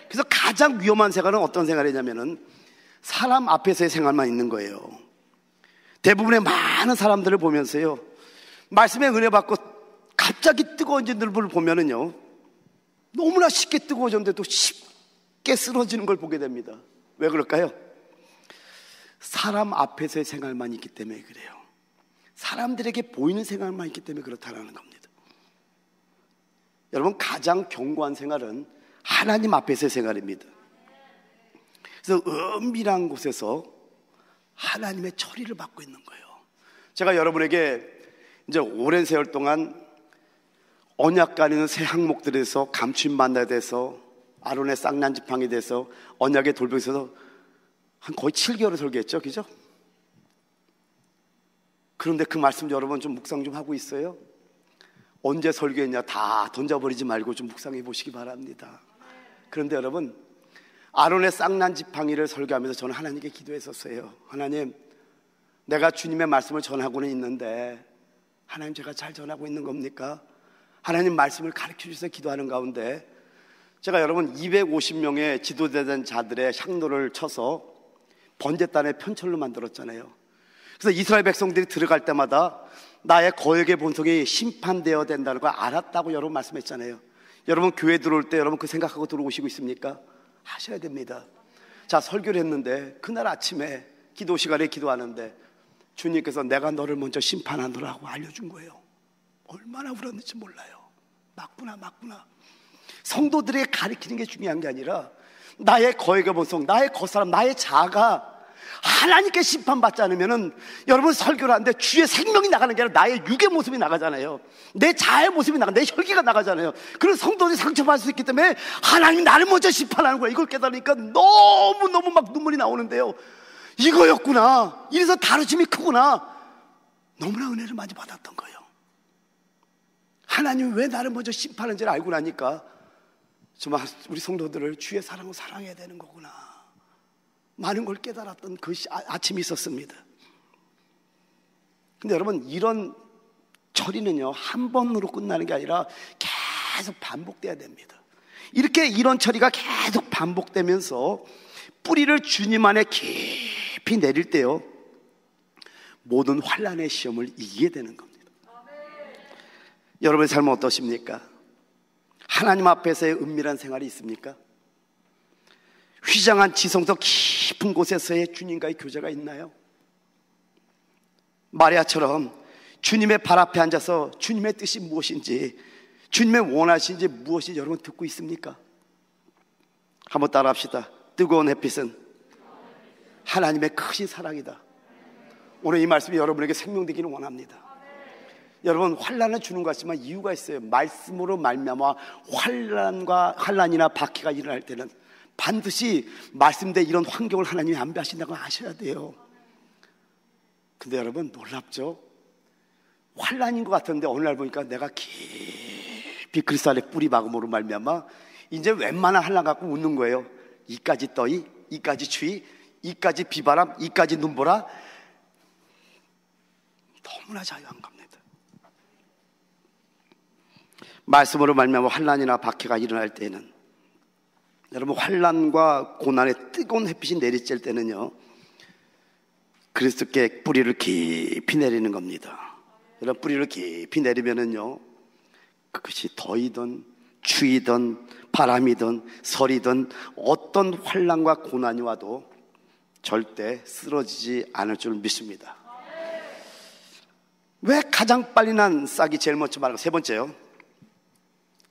그래서 가장 위험한 생활은 어떤 생활이냐면은 사람 앞에서의 생활만 있는 거예요. 대부분의 많은 사람들을 보면서요, 말씀에 은혜 받고 갑자기 뜨거워진 분을 보면은요, 너무나 쉽게 뜨거워졌는데도 쉽게 쓰러지는 걸 보게 됩니다. 왜 그럴까요? 사람 앞에서의 생활만 있기 때문에 그래요. 사람들에게 보이는 생활만 있기 때문에 그렇다는 겁니다. 여러분, 가장 견고한 생활은 하나님 앞에서의 생활입니다. 그래서 은밀한 곳에서 하나님의 처리를 받고 있는 거예요. 제가 여러분에게 이제 오랜 세월 동안 언약간에 있는 새 항목들에서 감추인 만나에 대해서, 아론의 쌍난 지팡이에 대해서, 언약의 돌벽에서 한 거의 7개월을 설교했죠, 그죠? 그런데 그 말씀 여러분 좀 묵상 좀 하고 있어요? 언제 설교했냐 다 던져버리지 말고 좀 묵상해 보시기 바랍니다. 그런데 여러분, 아론의 쌍난 지팡이를 설교하면서 저는 하나님께 기도했었어요. 하나님, 내가 주님의 말씀을 전하고는 있는데 하나님, 제가 잘 전하고 있는 겁니까? 하나님 말씀을 가르쳐 주셔서 기도하는 가운데 제가 여러분 250명의 지도되는 자들의 향로를 쳐서 번제단의 편철로 만들었잖아요. 그래서 이스라엘 백성들이 들어갈 때마다 나의 거역의 본성이 심판되어야 된다는 걸 알았다고 여러분 말씀했잖아요. 여러분 교회 들어올 때 여러분 그 생각하고 들어오시고 있습니까? 하셔야 됩니다. 자, 설교를 했는데 그날 아침에 기도 시간에 기도하는데 주님께서 내가 너를 먼저 심판하노라고 알려준 거예요. 얼마나 울었는지 몰라요. 맞구나. 성도들에게 가르치는 게 중요한 게 아니라 나의 거역의 본성, 나의 겉사람, 나의 자아가 하나님께 심판받지 않으면은 여러분 설교를 하는데 주의 생명이 나가는 게 아니라 나의 육의 모습이 나가잖아요. 내 자아의 모습이 나가, 내 혈기가 나가잖아요. 그런 성도들이 상처받을 수 있기 때문에 하나님이 나를 먼저 심판하는 거예요. 이걸 깨달으니까 너무 막 눈물이 나오는데요. 이거였구나. 이래서 다루심이 크구나. 너무나 은혜를 많이 받았던 거예요. 하나님이 왜 나를 먼저 심판하는지를 알고 나니까 정말 우리 성도들을 주의 사랑으로 사랑해야 되는 거구나. 많은 걸 깨달았던 그 아침이 있었습니다. 근데 여러분 이런 처리는요 한 번으로 끝나는 게 아니라 계속 반복돼야 됩니다. 이렇게 이런 처리가 계속 반복되면서 뿌리를 주님 안에 깊이 내릴 때요 모든 환난의 시험을 이기게 되는 겁니다. 여러분의 삶은 어떠십니까? 하나님 앞에서의 은밀한 생활이 있습니까? 휘장한 지성소 깊은 곳에서의 주님과의 교제가 있나요? 마리아처럼 주님의 발 앞에 앉아서 주님의 뜻이 무엇인지, 주님의 원하신지 무엇인지 여러분 듣고 있습니까? 한번 따라 합시다. 뜨거운 햇빛은 하나님의 크신 사랑이다. 오늘 이 말씀이 여러분에게 생명되기를 원합니다. 여러분 환난을 주는 것 같지만 이유가 있어요. 말씀으로 말미암아 환난이나 박해가 일어날 때는 반드시 말씀대로 이런 환경을 하나님이 안배하신다는 걸 아셔야 돼요. 근데 여러분 놀랍죠? 환난인 것 같은데 어느 날 보니까 내가 깊이 그리스도 안에 뿌리 박음으로 말미암아 이제 웬만한 환난 갖고 웃는 거예요. 이까지 더위, 이까지 추위, 이까지 비바람, 이까지 눈보라. 너무나 자유한 겁니다. 말씀으로 말미암아 환난이나 박해가 일어날 때는 여러분 환난과 고난의 뜨거운 햇빛이 내리쬐을 때는요 그리스도께 뿌리를 깊이 내리는 겁니다. 여러분 뿌리를 깊이 내리면은요 그것이 더위든 추위든 바람이든 설이든 어떤 환난과 고난이 와도 절대 쓰러지지 않을 줄 믿습니다. 왜 가장 빨리 난 싹이 제일 먼저 마르고 세 번째요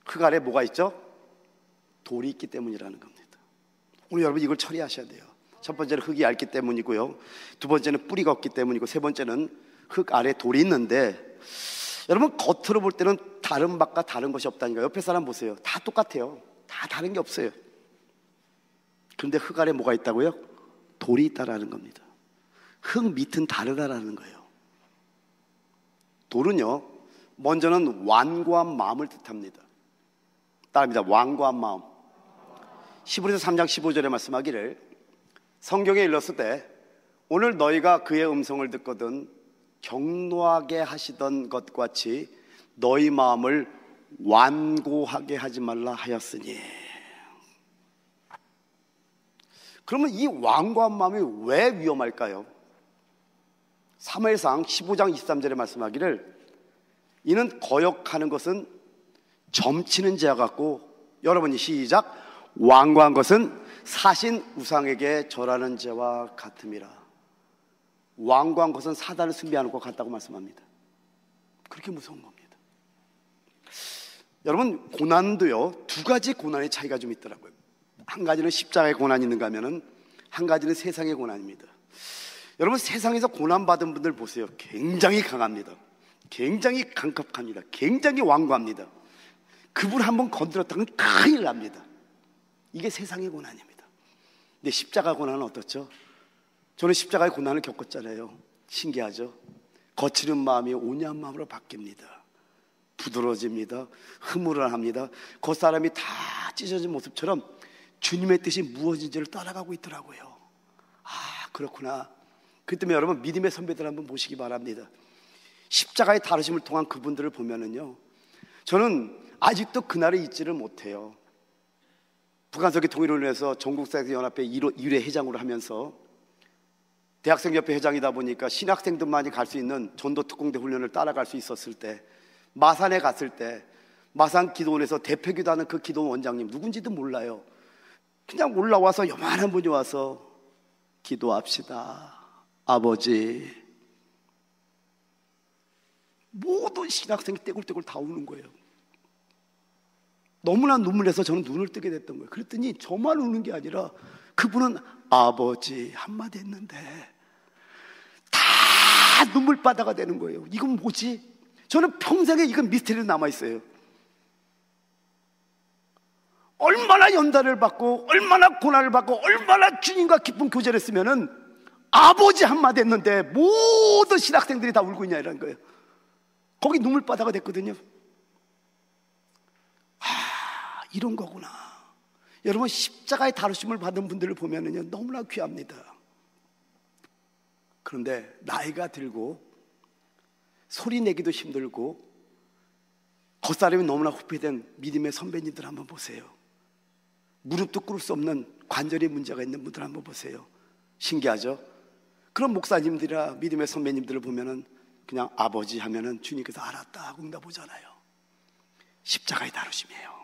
흙 아래 뭐가 있죠? 돌이 있기 때문이라는 겁니다. 오늘 여러분 이걸 처리하셔야 돼요. 첫 번째는 흙이 얇기 때문이고요 두 번째는 뿌리가 없기 때문이고 세 번째는 흙 아래 돌이 있는데 여러분 겉으로 볼 때는 다른 밭과 다른 것이 없다니까. 옆에 사람 보세요. 다 똑같아요. 다 다른 게 없어요. 그런데 흙 아래 뭐가 있다고요? 돌이 있다라는 겁니다. 흙 밑은 다르다라는 거예요. 돌은요 먼저는 완고한 마음을 뜻합니다. 따라합니다. 완고한 마음. 히브리서 3장 15절에 말씀하기를 성경에 일렀을 때 오늘 너희가 그의 음성을 듣거든 경노하게 하시던 것 같이 너희 마음을 완고하게 하지 말라 하였으니. 그러면 이 완고한 마음이 왜 위험할까요? 사무엘상 15장 23절에 말씀하기를 이는 거역하는 것은 점치는 죄와 같고 여러분이 시작 완고한 것은 사신 우상에게 절하는 죄와 같음이라. 완고한 것은 사단을 숭배하는 것 같다고 말씀합니다. 그렇게 무서운 겁니다. 여러분 고난도요 두 가지 고난의 차이가 좀 있더라고요. 한 가지는 십자가의 고난이 있는가 하면은 한 가지는 세상의 고난입니다. 여러분 세상에서 고난받은 분들 보세요. 굉장히 강합니다. 굉장히 강력합니다. 굉장히 완고합니다. 그분 한번 건드렸다면 큰일 납니다. 이게 세상의 고난입니다. 근데 십자가 고난은 어떻죠? 저는 십자가의 고난을 겪었잖아요. 신기하죠? 거칠은 마음이 온유한 마음으로 바뀝니다. 부드러워집니다. 흐물합니다. 겉사람이 다 찢어진 모습처럼 주님의 뜻이 무엇인지를 따라가고 있더라고요. 아 그렇구나. 그 때문에 여러분 믿음의 선배들 한번 보시기 바랍니다. 십자가의 다루심을 통한 그분들을 보면은요 저는 아직도 그날을 잊지를 못해요. 북한석기 통일을 위해서 전국사회연합회 1회 회장으로 하면서 대학생협회 회장이다 보니까 신학생들만이 갈 수 있는 전도특공대 훈련을 따라갈 수 있었을 때, 마산에 갔을 때 마산 기도원에서 대표기도하는 그 기도원 원장님 누군지도 몰라요. 그냥 올라와서 요만한 분이 와서 기도합시다. 아버지. 모든 신학생이 떼굴떼굴 다 우는 거예요. 너무나 눈물에서 저는 눈을 뜨게 됐던 거예요. 그랬더니 저만 우는 게 아니라 그분은 아버지 한마디 했는데 다 눈물바다가 되는 거예요. 이건 뭐지? 저는 평생에 이건 미스터리로 남아있어요. 얼마나 연단을 받고 얼마나 고난을 받고 얼마나 주님과 깊은 교제를 했으면은 아버지 한마디 했는데 모든 신학생들이 다 울고 있냐는 거예요. 거기 눈물바다가 됐거든요. 이런 거구나. 여러분, 십자가의 다루심을 받은 분들을 보면은요, 너무나 귀합니다. 그런데 나이가 들고 소리 내기도 힘들고 겉사람이 너무나 후패된 믿음의 선배님들 한번 보세요. 무릎도 꿇을 수 없는 관절에 문제가 있는 분들 한번 보세요. 신기하죠? 그런 목사님들이나 믿음의 선배님들을 보면은 그냥 아버지 하면은 주님께서 알았다 하고 응답하잖아요. 십자가의 다루심이에요.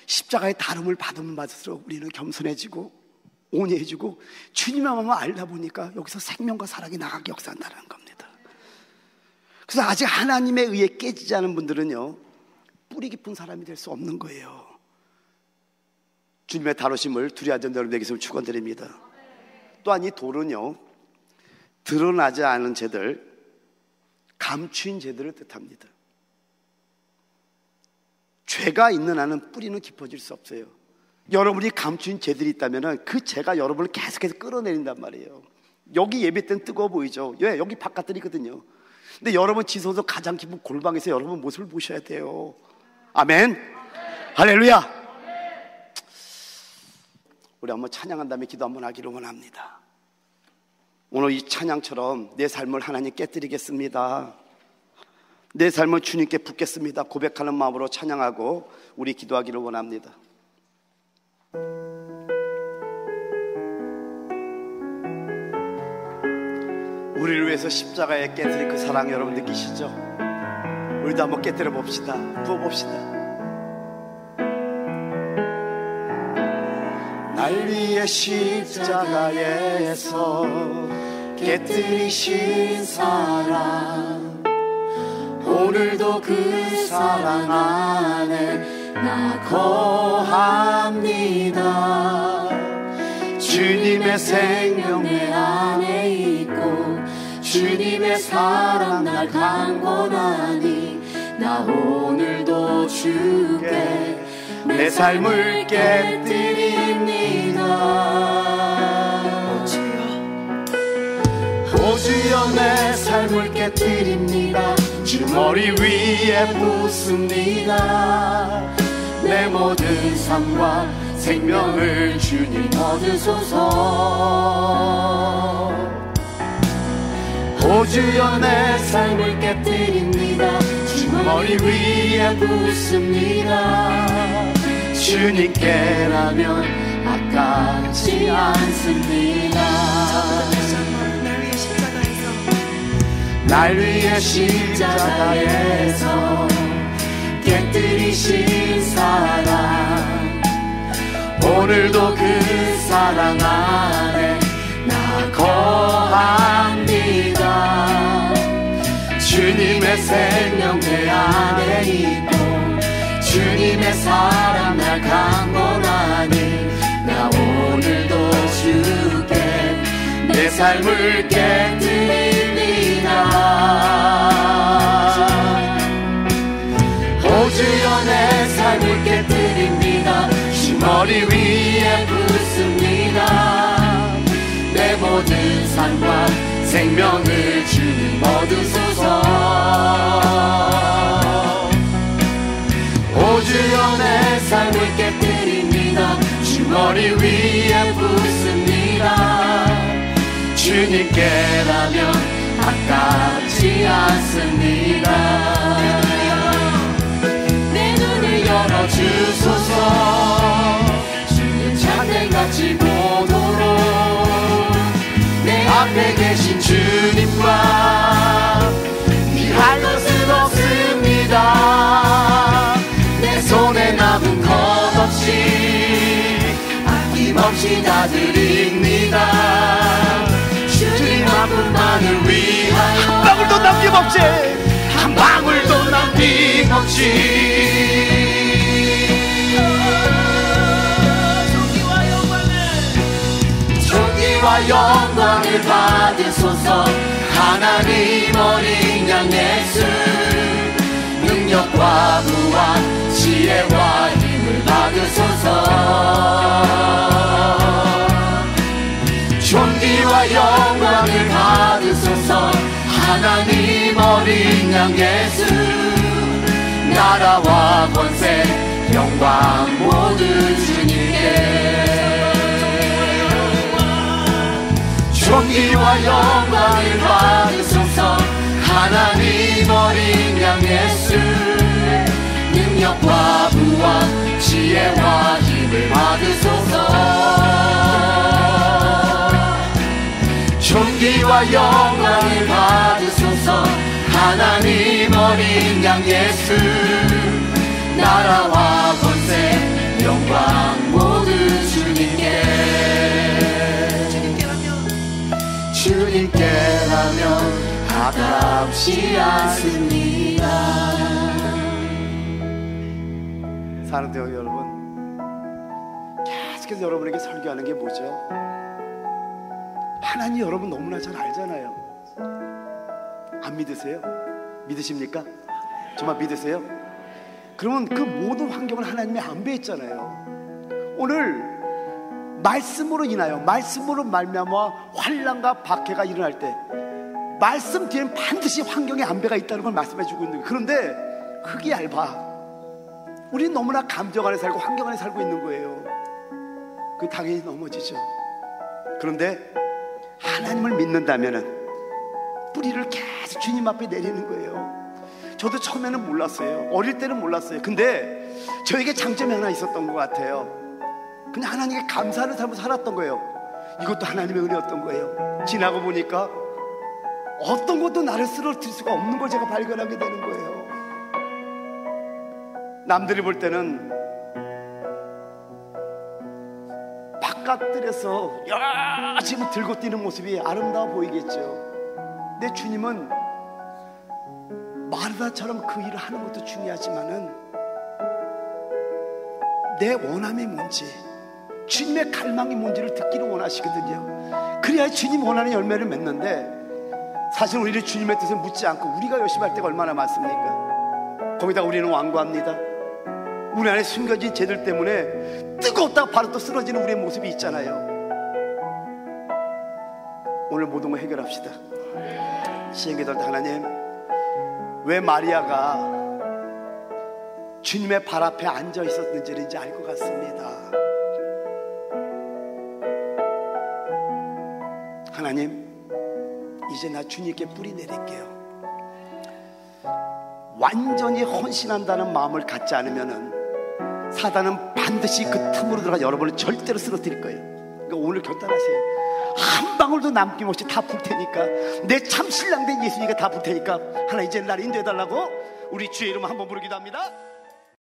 십자가의 다름을 받으면 받을수록 우리는 겸손해지고 온유해지고 주님의 마음을 알다 보니까 여기서 생명과 사랑이 나가게 역사한다는 겁니다. 그래서 아직 하나님에 의해 깨지지 않은 분들은요, 뿌리 깊은 사람이 될 수 없는 거예요. 주님의 다루심을 두려워하는 여러분에게 축원드립니다. 또한 이 돌은요, 드러나지 않은 죄들, 감추인 죄들을 뜻합니다. 죄가 있는 한은 뿌리는 깊어질 수 없어요. 여러분이 감추인 죄들이 있다면 그 죄가 여러분을 계속해서 끌어내린단 말이에요. 여기 예배 때는 뜨거워 보이죠. 왜? 여기 바깥들이거든요. 근데 여러분 지성소 가장 깊은 골방에서 여러분 모습을 보셔야 돼요. 아멘. 할렐루야. 우리 한번 찬양한 다음에 기도 한번 하기를 원합니다. 오늘 이 찬양처럼 내 삶을 하나님 깨뜨리겠습니다, 내 삶을 주님께 붓겠습니다 고백하는 마음으로 찬양하고 우리 기도하기를 원합니다. 우리를 위해서 십자가에 깨뜨린 그 사랑 여러분 느끼시죠? 우리도 한번 깨뜨려 봅시다. 부어봅시다. 날 위해 십자가에서 깨뜨리신 사랑, 오늘도 그 사랑 안에 나 거합니다. 주님의 생명 내 안에 있고 주님의 사랑 날 강권하니 나 오늘도 주께 내 삶을 깨뜨립니다. 오 주여 내 삶을 깨뜨립니다. 주 머리 위에 붓습니다. 내 모든 삶과 생명을 주님 얻으소서. 오 주여 내 삶을 깨뜨립니다. 주 머리 위에 붓습니다. 주님께라면 아깝지 않습니다. 날 위해 십자가에서 깨뜨리신 사랑, 오늘도 그 사랑 안에 나 거합니다. 주님의 생명 내 안에 있고 주님의 사랑 날 강권하니 나 오늘도 주께 내 삶을 깨뜨립니다. 오 주여 내 삶을 깨뜨립니다. 주 머리 위에 붓습니다. 내 모든 삶과 생명을 주님 얻으소서. 오 주여 내 삶을 깨뜨립니다. 주 머리 위에 붓습니다. 주님께라면 아깝지 않습니다. 내 눈을 열어주소서. 앞에 계신 주님과 비할 것은 없습니다. 내 손에 남은 것 없이 아낌없이 다 드립니다. 주님 한 분만을 위하여 한 방울도 남김없이 한 방울도 남김없이 존귀와 영광을 받으소서. 하나님 어린 양 예수 능력과 부와 지혜와 힘을 받으소서. 존귀와 영광을 받으소서. 하나님 어린 양 예수 나라와 권세 영광 모두 주님께. 존귀와 영광을 받으소서. 하나님 어린 양 예수 능력과 부와 지혜와 힘을 받으소서. 존귀와 영광을 받으소서. 하나님 어린 양 예수 나라와 권세 영광 모두 주님께. 주님께라면 아깝지 않습니다. 사랑하는 여러분, 계속해서 여러분에게 설교하는 게 뭐죠? 하나님 여러분 너무나 잘 알잖아요. 안 믿으세요? 믿으십니까? 정말 믿으세요? 그러면 그 모든 환경을 하나님이 안배했잖아요. 오늘 말씀으로 인하여, 말씀으로 말미암아 환난과 박해가 일어날 때 말씀 뒤에는 반드시 환경에 안배가 있다는 걸 말씀해 주고 있는 거예요. 그런데 흙이 얇아. 우리는 너무나 감정 안에 살고 환경 안에 살고 있는 거예요. 그 당연히 넘어지죠. 그런데 하나님을 믿는다면은 뿌리를 계속 주님 앞에 내리는 거예요. 저도 처음에는 몰랐어요. 어릴 때는 몰랐어요. 근데 저에게 장점이 하나 있었던 것 같아요. 그냥 하나님께 감사하는 삶을 살았던 거예요. 이것도 하나님의 은혜였던 거예요. 지나고 보니까 어떤 것도 나를 쓰러뜨릴 수가 없는 걸 제가 발견하게 되는 거예요. 남들이 볼 때는 바깥들에서 열심히 들고 뛰는 모습이 아름다워 보이겠죠. 내 주님은 마르다처럼 그 일을 하는 것도 중요하지만은 내 원함이 뭔지, 주님의 갈망이 뭔지를 듣기를 원하시거든요. 그래야 주님 원하는 열매를 맺는데, 사실 우리는 주님의 뜻을 묻지 않고 우리가 열심히 할 때가 얼마나 많습니까? 거기다 우리는 완고합니다. 우리 안에 숨겨진 죄들 때문에 뜨겁다가 바로 또 쓰러지는 우리의 모습이 있잖아요. 오늘 모든 걸 해결합시다. 시행기도할 때 하나님, 왜 마리아가 주님의 발 앞에 앉아 있었는지를 이제 알 것 같습니다. 하나님, 이제 나 주님께 뿌리 내릴게요. 완전히 헌신한다는 마음을 갖지 않으면은 사단은 반드시 그 틈으로 들어가 여러분을 절대로 쓰러뜨릴 거예요. 그러니까 오늘 결단하세요. 한 방울도 남김없이 다 불 테니까, 내 참 신랑 된 예수님께 다 불 테니까 하나 이제 날 인도해달라고 우리 주의 이름 한번 부르기도 합니다.